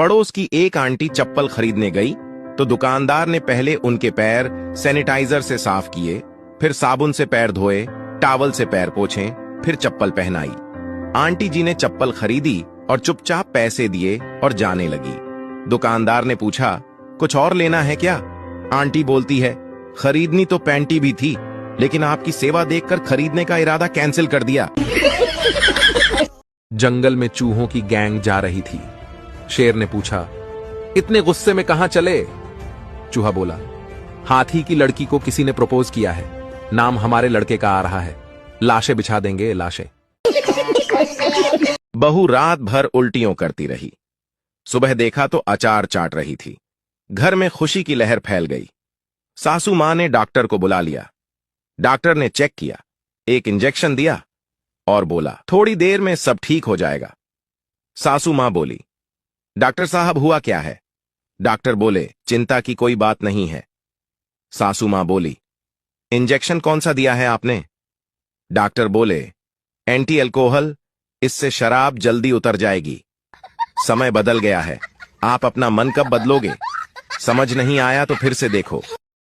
पड़ोस की एक आंटी चप्पल खरीदने गई तो दुकानदार ने पहले उनके पैर सैनिटाइजर से साफ किए, फिर साबुन से पैर धोए, टॉवल से पैर पोंछे, फिर चप्पल पहनाई। आंटी जी ने चप्पल खरीदी और चुपचाप पैसे दिए और जाने लगी। दुकानदार ने पूछा, कुछ और लेना है क्या? आंटी बोलती है, खरीदनी तो पैंटी भी थी, लेकिन आपकी सेवा देखकर खरीदने का इरादा कैंसिल कर दिया। जंगल में चूहों की गैंग जा रही थी। शेर ने पूछा, इतने गुस्से में कहां चले? चूहा बोला, हाथी की लड़की को किसी ने प्रपोज किया है, नाम हमारे लड़के का आ रहा है, लाशें बिछा देंगे, लाशें। बहू रात भर उल्टियों करती रही। सुबह देखा तो अचार चाट रही थी। घर में खुशी की लहर फैल गई। सासू मां ने डॉक्टर को बुला लिया। डॉक्टर ने चेक किया, एक इंजेक्शन दिया और बोला, थोड़ी देर में सब ठीक हो जाएगा। सासू मां बोली, डॉक्टर साहब हुआ क्या है? डॉक्टर बोले, चिंता की कोई बात नहीं है। सासू मां बोली, इंजेक्शन कौन सा दिया है आपने? डॉक्टर बोले, एंटी अल्कोहल, इससे शराब जल्दी उतर जाएगी। समय बदल गया है, आप अपना मन कब बदलोगे? समझ नहीं आया तो फिर से देखो।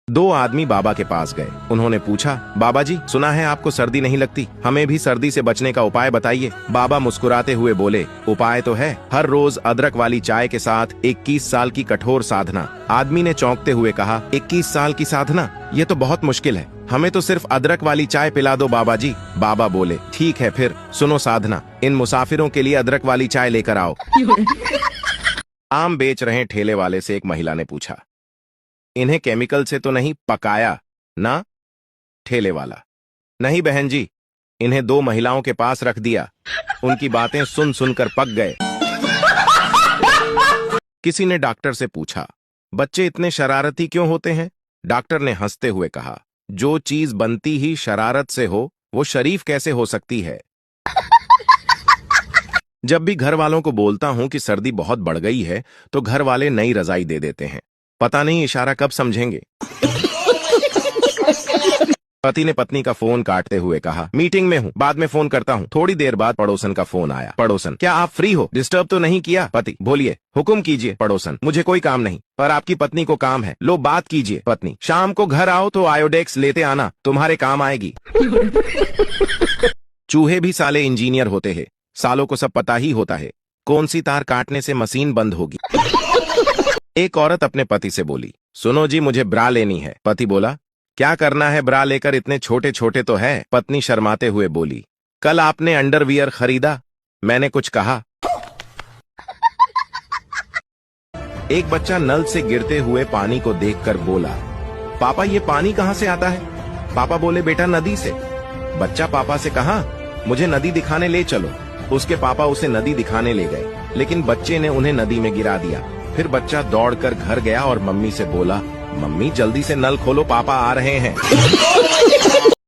दो आदमी बाबा के पास गए। उन्होंने पूछा, बाबा जी, सुना है आपको सर्दी नहीं लगती, हमें भी सर्दी से बचने का उपाय बताइए। बाबा मुस्कुराते हुए बोले, उपाय तो है, हर रोज अदरक वाली चाय के साथ 21 साल की कठोर साधना। आदमी ने चौंकते हुए कहा, 21 साल की साधना? ये तो बहुत मुश्किल है, हमें तो सिर्फ अदरक वाली चाय पिला दो बाबा जी। बाबा बोले, ठीक है फिर सुनो साधना, इन मुसाफिरों के लिए अदरक वाली चाय लेकर आओ। आम बेच रहे ठेले वाले से एक महिला ने पूछा, इन्हें केमिकल से तो नहीं पकाया ना? ठेले वाला, नहीं बहन जी, इन्हें दो महिलाओं के पास रख दिया, उनकी बातें सुन सुनकर पक गए। किसी ने डॉक्टर से पूछा, बच्चे इतने शरारती क्यों होते हैं? डॉक्टर ने हंसते हुए कहा, जो चीज बनती ही शरारत से हो वो शरीफ कैसे हो सकती है? जब भी घर वालों को बोलता हूं कि सर्दी बहुत बढ़ गई है तो घर वाले नई रजाई दे देते हैं। पता नहीं इशारा कब समझेंगे। पति ने पत्नी का फोन काटते हुए कहा, मीटिंग में हूँ, बाद में फोन करता हूँ। थोड़ी देर बाद पड़ोसन का फोन आया। पड़ोसन, क्या आप फ्री हो? डिस्टर्ब तो नहीं किया? पति, बोलिए, हुक्म कीजिए। पड़ोसन, मुझे कोई काम नहीं, पर आपकी पत्नी को काम है, लो बात कीजिए। पत्नी, शाम को घर आओ तो आयोडेक्स लेते आना, तुम्हारे काम आएगी। चूहे भी साले इंजीनियर होते हैं, सालों को सब पता ही होता है कौन सी तार काटने से मशीन बंद होगी। एक औरत अपने पति से बोली, सुनो जी, मुझे ब्रा लेनी है। पति बोला, क्या करना है ब्रा लेकर, इतने छोटे छोटे तो है। पत्नी शर्माते हुए बोली, कल आपने अंडरवियर खरीदा, मैंने कुछ कहा? एक बच्चा नल से गिरते हुए पानी को देखकर बोला, पापा ये पानी कहां से आता है? पापा बोले, बेटा नदी से। बच्चा पापा से कहा, मुझे नदी दिखाने ले चलो। उसके पापा उसे नदी दिखाने ले गए, लेकिन बच्चे ने उन्हें नदी में गिरा दिया। फिर बच्चा दौड़कर घर गया और मम्मी से बोला, मम्मी जल्दी से नल खोलो, पापा आ रहे हैं।